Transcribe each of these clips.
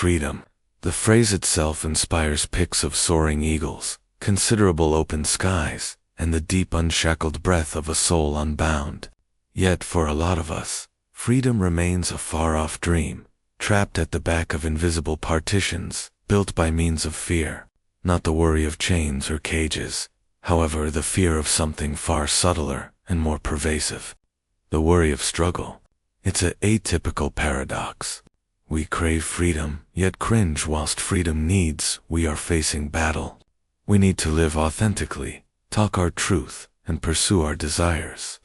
freedom. The phrase itself inspires pics of soaring eagles, considerable open skies, and the deep unshackled breath of a soul unbound. Yet for a lot of us, freedom remains a far-off dream, trapped at the back of invisible partitions, built by means of fear. Not the worry of chains or cages, however, the fear of something far subtler and more pervasive. The worry of struggle. It's an atypical paradox. We crave freedom, yet cringe whilst freedom needs we are facing battle. We need to live authentically, talk our truth, and pursue our desires.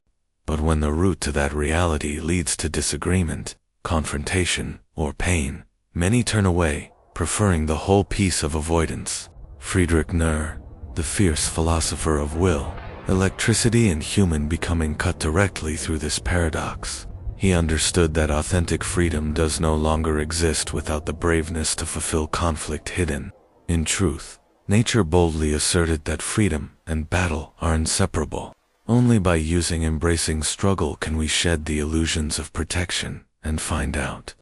But when the route to that reality leads to disagreement, confrontation, or pain, many turn away, preferring the whole piece of avoidance. Friedrich Nietzsche, the fierce philosopher of will, electricity and human becoming cut directly through this paradox. He understood that authentic freedom does no longer exist without the braveness to fulfill conflict hidden. In truth, nature boldly asserted that freedom and battle are inseparable. Only by embracing struggle can we shed the illusions of protection and find out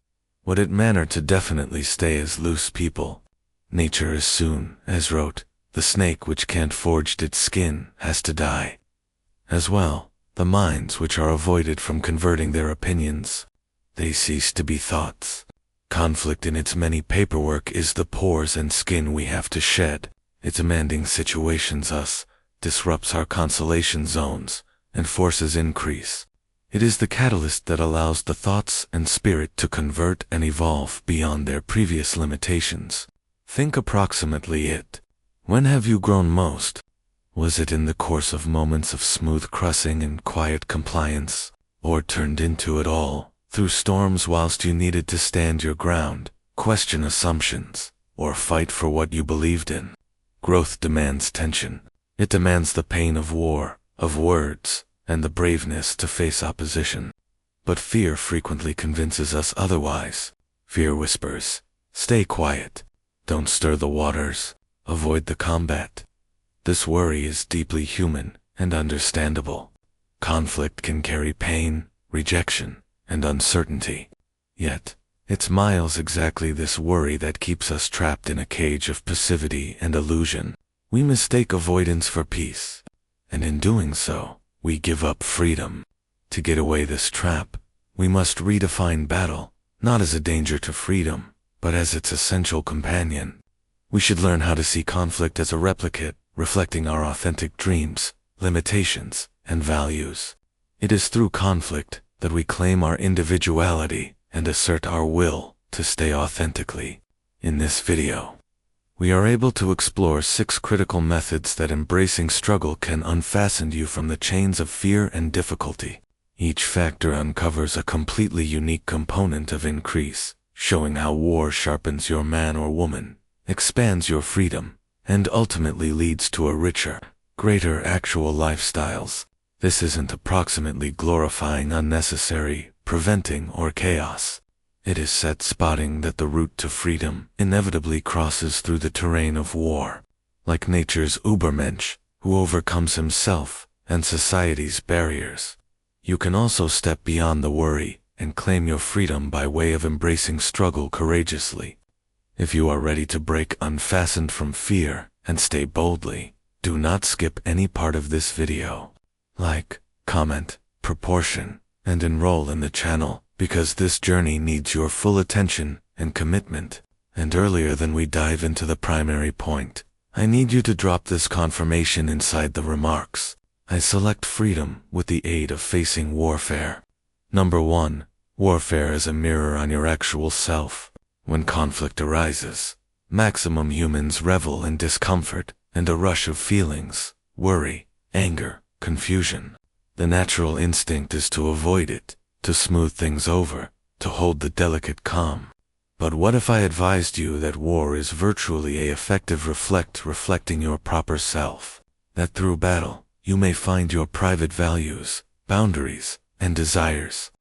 what it mattered to definitely stay as loose people. Nature is soon, as wrote, the snake which can't forge its skin has to die. As well, the minds which are avoided from converting their opinions, they cease to be thoughts. Conflict in its many paperwork is the pores and skin we have to shed. It demanding situations us, disrupts our consolation zones, and forces increase. It is the catalyst that allows the thoughts and spirit to convert and evolve beyond their previous limitations. Think approximately it. When have you grown most? Was it in the course of moments of smooth crossing and quiet compliance, or turned into it all, through storms whilst you needed to stand your ground, question assumptions, or fight for what you believed in? Growth demands tension. It demands the pain of war, of words, and the braveness to face opposition. But fear frequently convinces us otherwise. Fear whispers, stay quiet, don't stir the waters, avoid the combat. This worry is deeply human and understandable. Conflict can carry pain, rejection, and uncertainty. Yet, it's exactly this worry that keeps us trapped in a cage of passivity and illusion. We mistake avoidance for peace, and in doing so, we give up freedom. To get away this trap, we must redefine battle, not as a danger to freedom, but as its essential companion. We should learn how to see conflict as a replicate, reflecting our authentic dreams, limitations, and values. It is through conflict that we claim our individuality and assert our will to stay authentically. In this video, we are able to explore 6 critical methods that embracing struggle can unfasten you from the chains of fear and difficulty. Each factor uncovers a completely unique component of increase, showing how war sharpens your man or woman, expands your freedom, and ultimately leads to a richer, greater actual lifestyles. This isn't approximately glorifying unnecessary, preventing, or chaos. It is spotting that the route to freedom inevitably crosses through the terrain of war. Like nature's Übermensch, who overcomes himself and society's barriers, you can also step beyond the worry and claim your freedom by way of embracing struggle courageously. If you are ready to break unfastened from fear and stay boldly, do not skip any part of this video. Like, comment, proportion, and enroll in the channel, because this journey needs your full attention and commitment. And earlier than we dive into the primary point, I need you to drop this confirmation inside the remarks. I select freedom with the aid of facing warfare. Number 1. Warfare is a mirror on your actual self. When conflict arises, maximum humans revel in discomfort and a rush of feelings, worry, anger, confusion. The natural instinct is to avoid it, to smooth things over, to hold the delicate calm. But what if I advised you that war is virtually a effective reflecting your proper self? That through battle, you may find your private values, boundaries, and desires.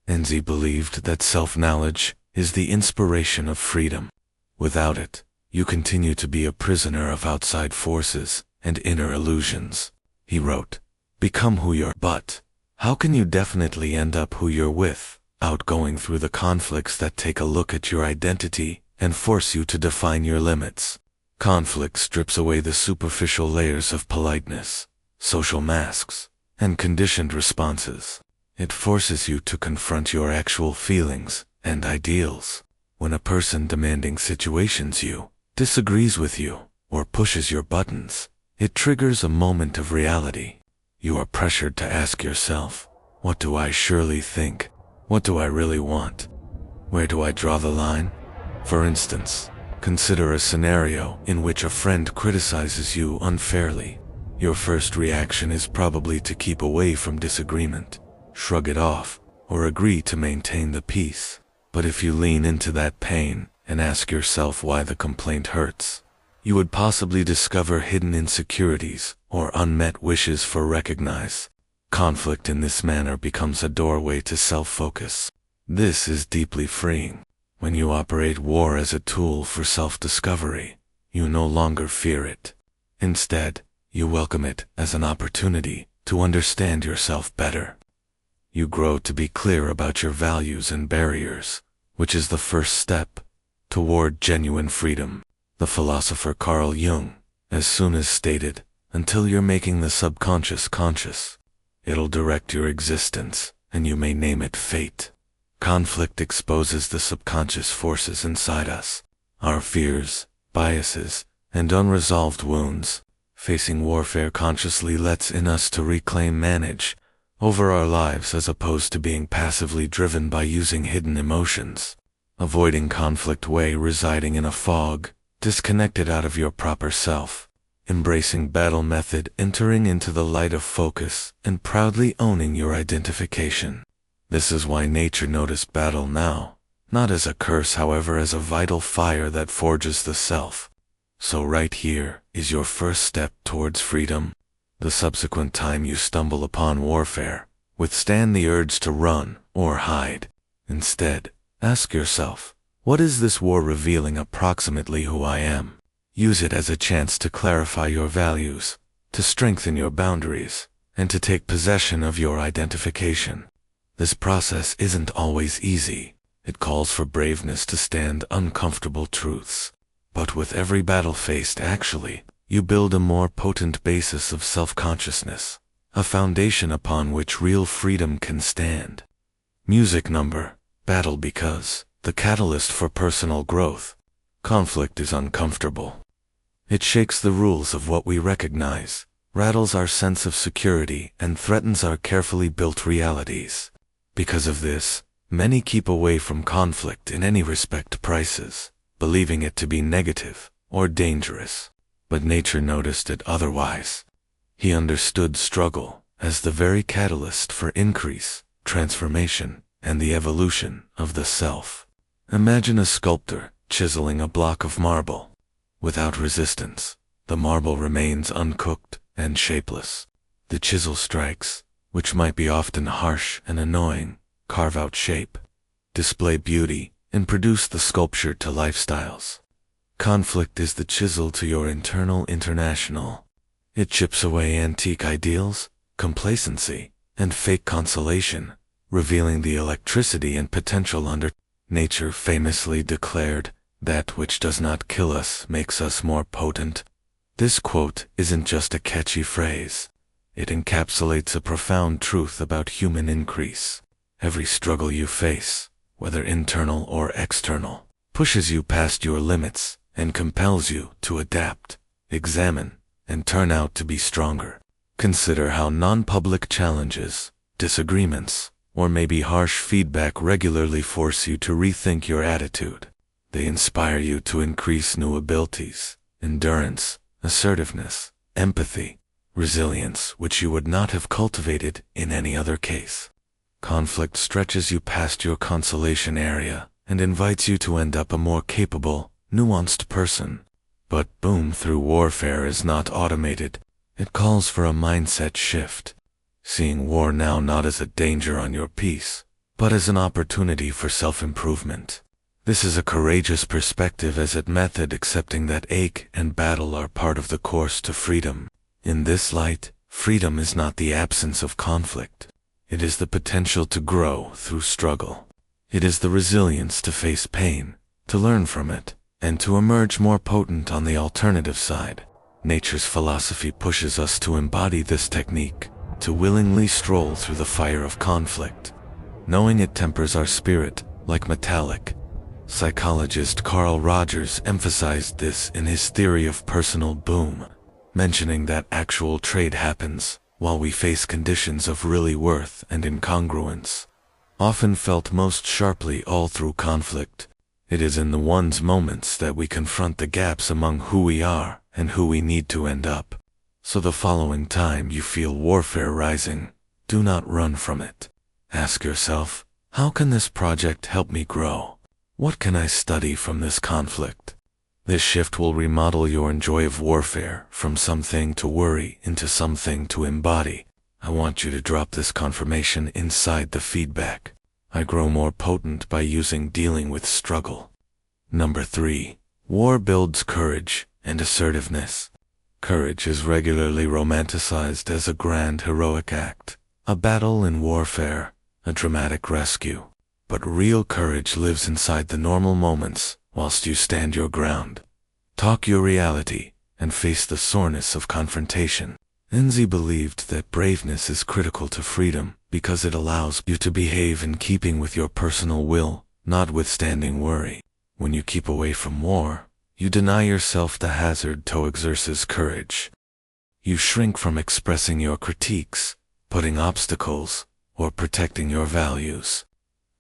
Enzi believed that self-knowledge is the inspiration of freedom. Without it, you continue to be a prisoner of outside forces and inner illusions. He wrote, "Become who you're, but how can you definitely end up who you're with, going through the conflicts that take a look at your identity and force you to define your limits. Conflict strips away the superficial layers of politeness, social masks, and conditioned responses. It forces you to confront your actual feelings and ideals. When a person demanding situations you, disagrees with you, or pushes your buttons, it triggers a moment of reality. You are pressured to ask yourself, what do I surely think? What do I really want? Where do I draw the line? For instance, consider a scenario in which a friend criticizes you unfairly. Your first reaction is probably to keep away from disagreement, shrug it off, or agree to maintain the peace. But if you lean into that pain and ask yourself why the complaint hurts, you would possibly discover hidden insecurities or unmet wishes for recognize. Conflict in this manner becomes a doorway to self-focus. This is deeply freeing. When you operate war as a tool for self-discovery, you no longer fear it. Instead, you welcome it as an opportunity to understand yourself better. You grow to be clear about your values and barriers, which is the first step toward genuine freedom. The philosopher Carl Jung, as soon as stated, until you're making the subconscious conscious, it'll direct your existence, and you may name it fate. Conflict exposes the subconscious forces inside us, our fears, biases, and unresolved wounds. Facing warfare consciously lets in us to reclaim manage over our lives as opposed to being passively driven by using hidden emotions. Avoiding conflict way residing in a fog, disconnected out of your proper self. Embracing battle method, entering into the light of focus, and proudly owning your identification. This is why nature noticed battle now, not as a curse however as a vital fire that forges the self. So right here is your first step towards freedom. The subsequent time you stumble upon warfare, withstand the urge to run or hide. Instead, ask yourself, what is this war revealing approximately who I am? Use it as a chance to clarify your values, to strengthen your boundaries, and to take possession of your identification. This process isn't always easy. It calls for braveness to stand uncomfortable truths. But with every battle faced actually, you build a more potent basis of self-consciousness, a foundation upon which real freedom can stand. Music number, battle because, the catalyst for personal growth. Conflict is uncomfortable. It shakes the rules of what we recognize, rattles our sense of security, and threatens our carefully built realities. Because of this, many keep away from conflict in any respect prices, believing it to be negative or dangerous. But nature noticed it otherwise. He understood struggle as the very catalyst for increase, transformation, and the evolution of the self. Imagine a sculptor chiseling a block of marble. Without resistance, the marble remains uncooked and shapeless. The chisel strikes, which might be often harsh and annoying, carve out shape, display beauty, and produce the sculpture to lifestyles. Conflict is the chisel to your internal international. It chips away antique ideals, complacency, and fake consolation, revealing the electricity and potential under. Nature famously declared, "That which does not kill us makes us more potent." This quote isn't just a catchy phrase. It encapsulates a profound truth about human increase. Every struggle you face, whether internal or external, pushes you past your limits and compels you to adapt, examine, and turn out to be stronger. Consider how non-public challenges, disagreements, or maybe harsh feedback regularly force you to rethink your attitude. They inspire you to increase new abilities, endurance, assertiveness, empathy, resilience, which you would not have cultivated in any other case. Conflict stretches you past your consolation area and invites you to end up a more capable, nuanced person. But boom, through warfare is not automated. It calls for a mindset shift. Seeing war now not as a danger on your peace, but as an opportunity for self-improvement. This is a courageous perspective as it method accepting that ache and battle are part of the course to freedom. In this light, freedom is not the absence of conflict. It is the potential to grow through struggle. It is the resilience to face pain, to learn from it, and to emerge more potent on the alternative side. Nature's philosophy pushes us to embody this technique, to willingly stroll through the fire of conflict, knowing it tempers our spirit like metallic. Psychologist Carl Rogers emphasized this in his theory of personal boom, mentioning that actual trade happens while we face conditions of really worth and incongruence, often felt most sharply all through conflict. It is in the one's moments that we confront the gaps among who we are and who we need to end up. So the following time you feel warfare rising, do not run from it. Ask yourself, how can this project help me grow? What can I study from this conflict? This shift will remodel your enjoy of warfare from something to worry into something to embody. I want you to drop this confirmation inside the feedback. I grow more potent by dealing with struggle. Number 3. War builds courage and assertiveness. Courage is regularly romanticized as a grand heroic act, a battle in warfare, a dramatic rescue. But real courage lives inside the normal moments whilst you stand your ground. Talk your reality and face the soreness of confrontation. Enzi believed that braveness is critical to freedom because it allows you to behave in keeping with your personal will, notwithstanding worry. When you keep away from war, you deny yourself the hazard to exercise courage. You shrink from expressing your critiques, putting obstacles, or protecting your values.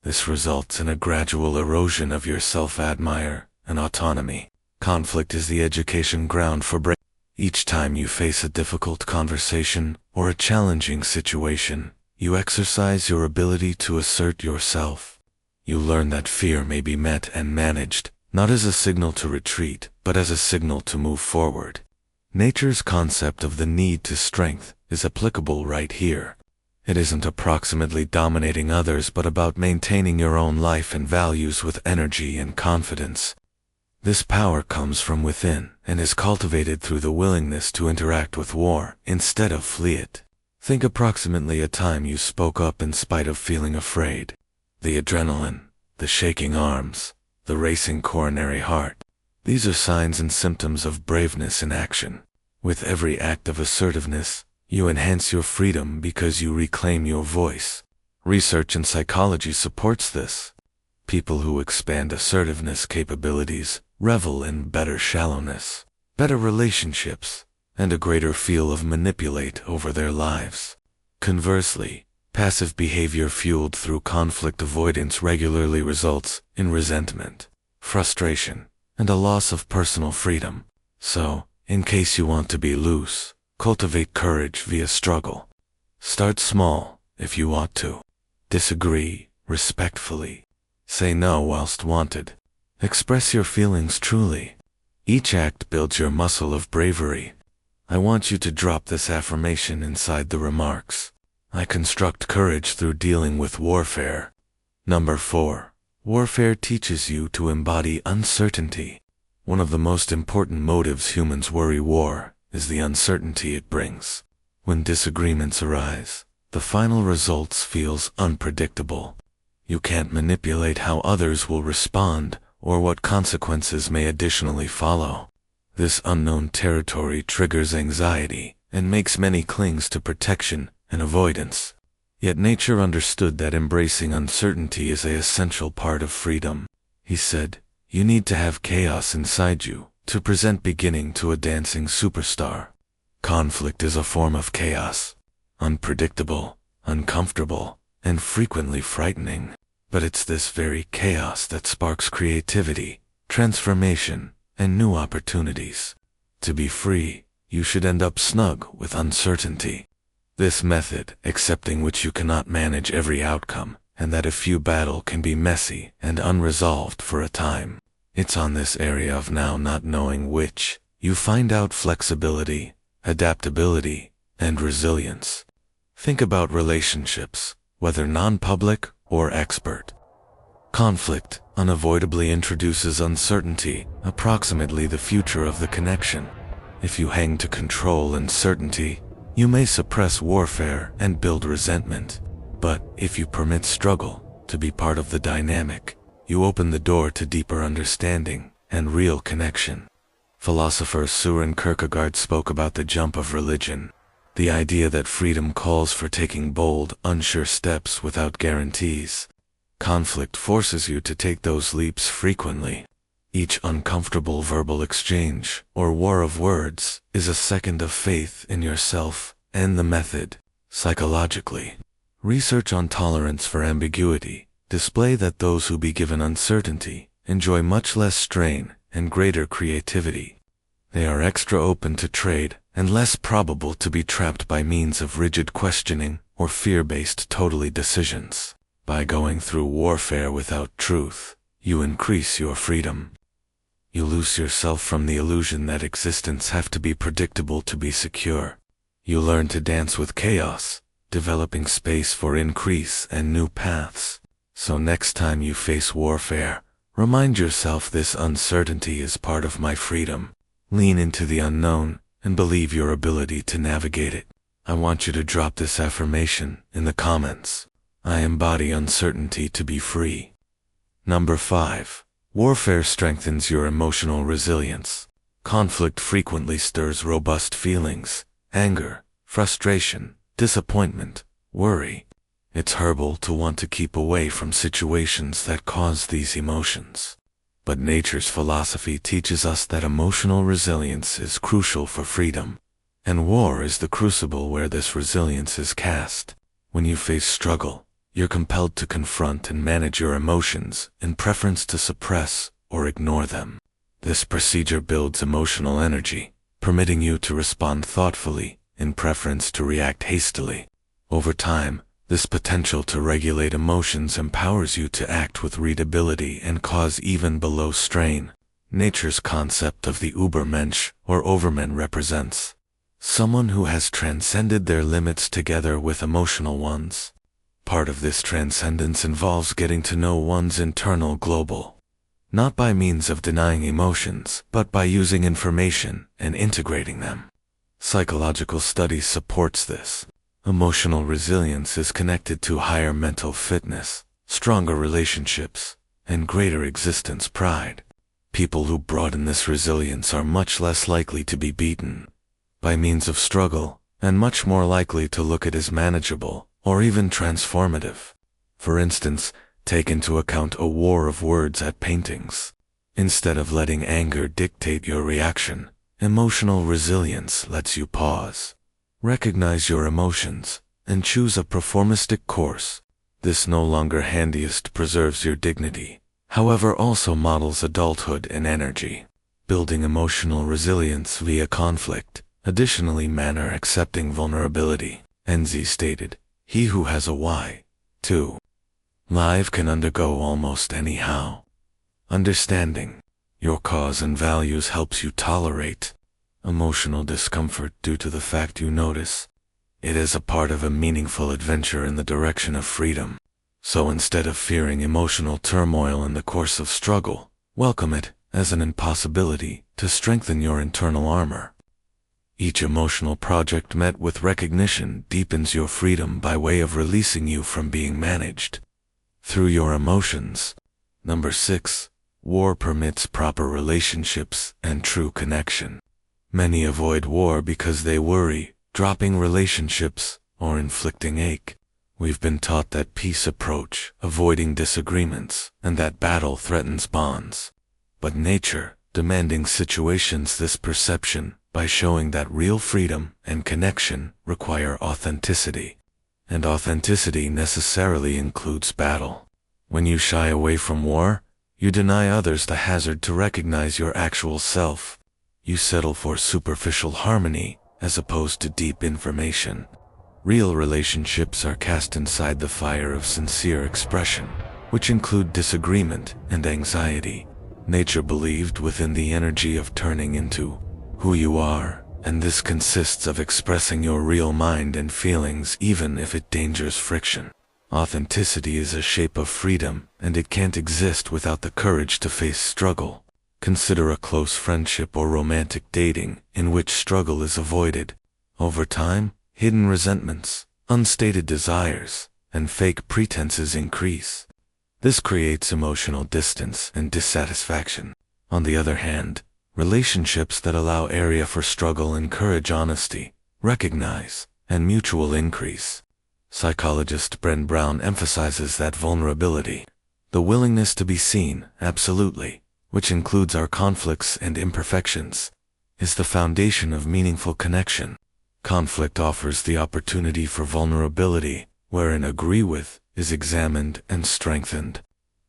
This results in a gradual erosion of your self-admire and autonomy. Conflict is the education ground for bravery. Each time you face a difficult conversation or a challenging situation, you exercise your ability to assert yourself. You learn that fear may be met and managed, not as a signal to retreat, but as a signal to move forward. Nature's concept of the need to strength is applicable right here. It isn't approximately dominating others but about maintaining your own life and values with energy and confidence. This power comes from within and is cultivated through the willingness to interact with war instead of flee it. Think approximately a time you spoke up in spite of feeling afraid. The adrenaline, the shaking arms, the racing coronary heart. These are signs and symptoms of braveness in action. With every act of assertiveness, you enhance your freedom because you reclaim your voice. Research in psychology supports this. People who expand assertiveness capabilities revel in better shallowness, better relationships, and a greater feel of manipulate over their lives. Conversely, passive behavior fueled through conflict avoidance regularly results in resentment, frustration, and a loss of personal freedom. So, in case you want to be loose, cultivate courage via struggle. Start small, if you want to. Disagree, respectfully. Say no whilst wanted. Express your feelings truly. Each act builds your muscle of bravery. I want you to drop this affirmation inside the remarks. I construct courage through dealing with warfare. Number 4. Warfare teaches you to embody uncertainty. One of the most important motives humans worry war is the uncertainty it brings. When disagreements arise, the final results feels unpredictable. You can't manipulate how others will respond or what consequences may additionally follow. This unknown territory triggers anxiety and makes many cling to protection and avoidance. Yet nature understood that embracing uncertainty is an essential part of freedom. He said, "You need to have chaos inside you to present beginning to a dancing superstar." Conflict is a form of chaos, unpredictable, uncomfortable, and frequently frightening. But it's this very chaos that sparks creativity, transformation, and new opportunities. To be free, you should end up snug with uncertainty. This method, accepting which you cannot manage every outcome, and that a few battle can be messy and unresolved for a time. It's on this area of now not knowing which, you find out flexibility, adaptability, and resilience. Think about relationships, whether non-public or expert. Conflict unavoidably introduces uncertainty, approximately the future of the connection. If you hang to control and certainty, you may suppress warfare and build resentment. But if you permit struggle to be part of the dynamic, you open the door to deeper understanding and real connection. Philosopher Søren Kierkegaard spoke about the jump of religion, the idea that freedom calls for taking bold, unsure steps without guarantees. Conflict forces you to take those leaps frequently. Each uncomfortable verbal exchange, or war of words, is a second of faith in yourself and the method. Psychologically, research on tolerance for ambiguity display that those who be given uncertainty enjoy much less strain and greater creativity. They are extra open to trade and less probable to be trapped by means of rigid questioning or fear-based totally decisions. By going through warfare without truth, you increase your freedom. You loose yourself from the illusion that existence have to be predictable to be secure. You learn to dance with chaos, developing space for increase and new paths. So next time you face warfare, remind yourself this uncertainty is part of my freedom. Lean into the unknown and believe your ability to navigate it. I want you to drop this affirmation in the comments. I embody uncertainty to be free. Number 5. Warfare strengthens your emotional resilience. Conflict frequently stirs robust feelings, anger, frustration, disappointment, worry. It's horrible to want to keep away from situations that cause these emotions. But nature's philosophy teaches us that emotional resilience is crucial for freedom, and war is the crucible where this resilience is cast. When you face struggle, you're compelled to confront and manage your emotions in preference to suppress or ignore them. This procedure builds emotional energy, permitting you to respond thoughtfully in preference to react hastily. Over time, this potential to regulate emotions empowers you to act with readability and cause even below strain. Nature's concept of the Übermensch or overman represents someone who has transcended their limits together with emotional ones. Part of this transcendence involves getting to know one's internal global, not by means of denying emotions, but by using information and integrating them. Psychological study supports this. Emotional resilience is connected to higher mental fitness, stronger relationships, and greater existence pride. People who broaden this resilience are much less likely to be beaten by means of struggle, and much more likely to look at as manageable or even transformative. For instance, take into account a war of words at paintings. Instead of letting anger dictate your reaction, emotional resilience lets you pause, recognize your emotions, and choose a performistic course. This no longer handiest preserves your dignity, however also models adulthood and energy. Building emotional resilience via conflict, additionally manner accepting vulnerability. Enzi stated, "He who has a why, too, life can undergo almost anyhow." Understanding your cause and values helps you tolerate emotional discomfort due to the fact you notice it is a part of a meaningful adventure in the direction of freedom. So instead of fearing emotional turmoil in the course of struggle, welcome it as an impossibility to strengthen your internal armor. Each emotional project met with recognition deepens your freedom by way of releasing you from being managed through your emotions. Number 6. War permits proper relationships and true connection. Many avoid war because they worry, dropping relationships, or inflicting ache. We've been taught that peace approach, avoiding disagreements, and that battle threatens bonds. But nature, demanding situations this perception by showing that real freedom and connection require authenticity. And authenticity necessarily includes battle. When you shy away from war, you deny others the hazard to recognize your actual self. You settle for superficial harmony as opposed to deep information. Real relationships are cast inside the fire of sincere expression, which include disagreement and anxiety. Nature believed within the energy of turning into who you are, and this consists of expressing your real mind and feelings even if it dangers friction. Authenticity is a shape of freedom, and it can't exist without the courage to face struggle. Consider a close friendship or romantic dating in which struggle is avoided. Over time, hidden resentments, unstated desires, and fake pretenses increase. This creates emotional distance and dissatisfaction. On the other hand, relationships that allow area for struggle encourage honesty, recognize, and mutual increase. Psychologist Brené Brown emphasizes that vulnerability, the willingness to be seen, absolutely, which includes our conflicts and imperfections, is the foundation of meaningful connection. Conflict offers the opportunity for vulnerability, wherein agree with is examined and strengthened.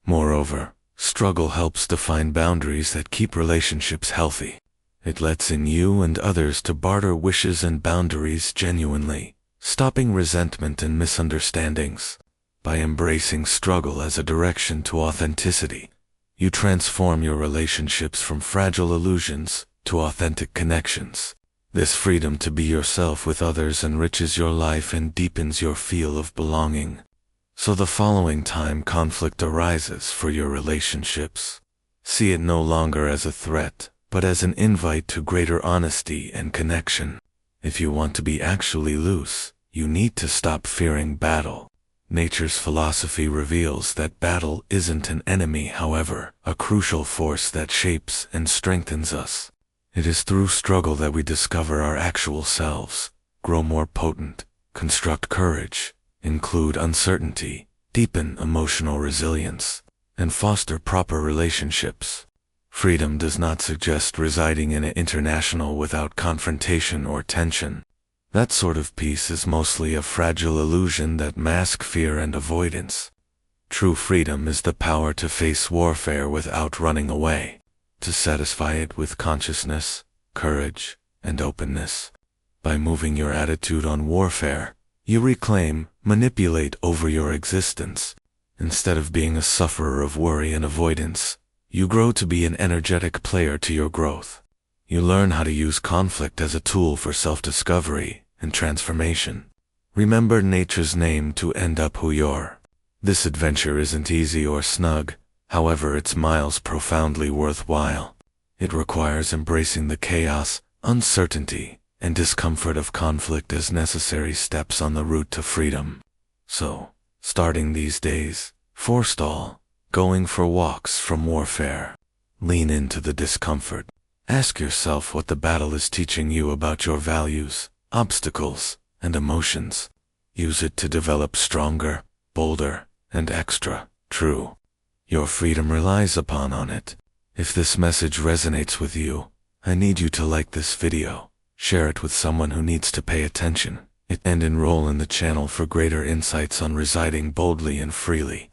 Moreover, struggle helps define boundaries that keep relationships healthy. It lets in you and others to barter wishes and boundaries genuinely, stopping resentment and misunderstandings. By embracing struggle as a direction to authenticity, you transform your relationships from fragile illusions to authentic connections. This freedom to be yourself with others enriches your life and deepens your feel of belonging. So the following time conflict arises for your relationships, see it no longer as a threat, but as an invite to greater honesty and connection. If you want to be actually loose, you need to stop fearing battle. Nature's philosophy reveals that battle isn't an enemy, however, a crucial force that shapes and strengthens us. It is through struggle that we discover our actual selves, grow more potent, construct courage, include uncertainty, deepen emotional resilience, and foster proper relationships. Freedom does not suggest residing in an international without confrontation or tension. That sort of peace is mostly a fragile illusion that masks fear and avoidance. True freedom is the power to face warfare without running away, to satisfy it with consciousness, courage, and openness. By moving your attitude on warfare, you reclaim, manipulate over your existence. Instead of being a sufferer of worry and avoidance, you grow to be an energetic player to your growth. You learn how to use conflict as a tool for self-discovery and transformation. Remember nature's name to end up who you're. This adventure isn't easy or snug, however it's miles profoundly worthwhile. It requires embracing the chaos, uncertainty, and discomfort of conflict as necessary steps on the route to freedom. So, starting these days, forestall, going for walks from warfare. Lean into the discomfort. Ask yourself what the battle is teaching you about your values, obstacles, and emotions. Use it to develop stronger, bolder, and extra true. Your freedom relies upon it. If this message resonates with you, I need you to like this video, share it with someone who needs to pay attention, and enroll in the channel for greater insights on residing boldly and freely.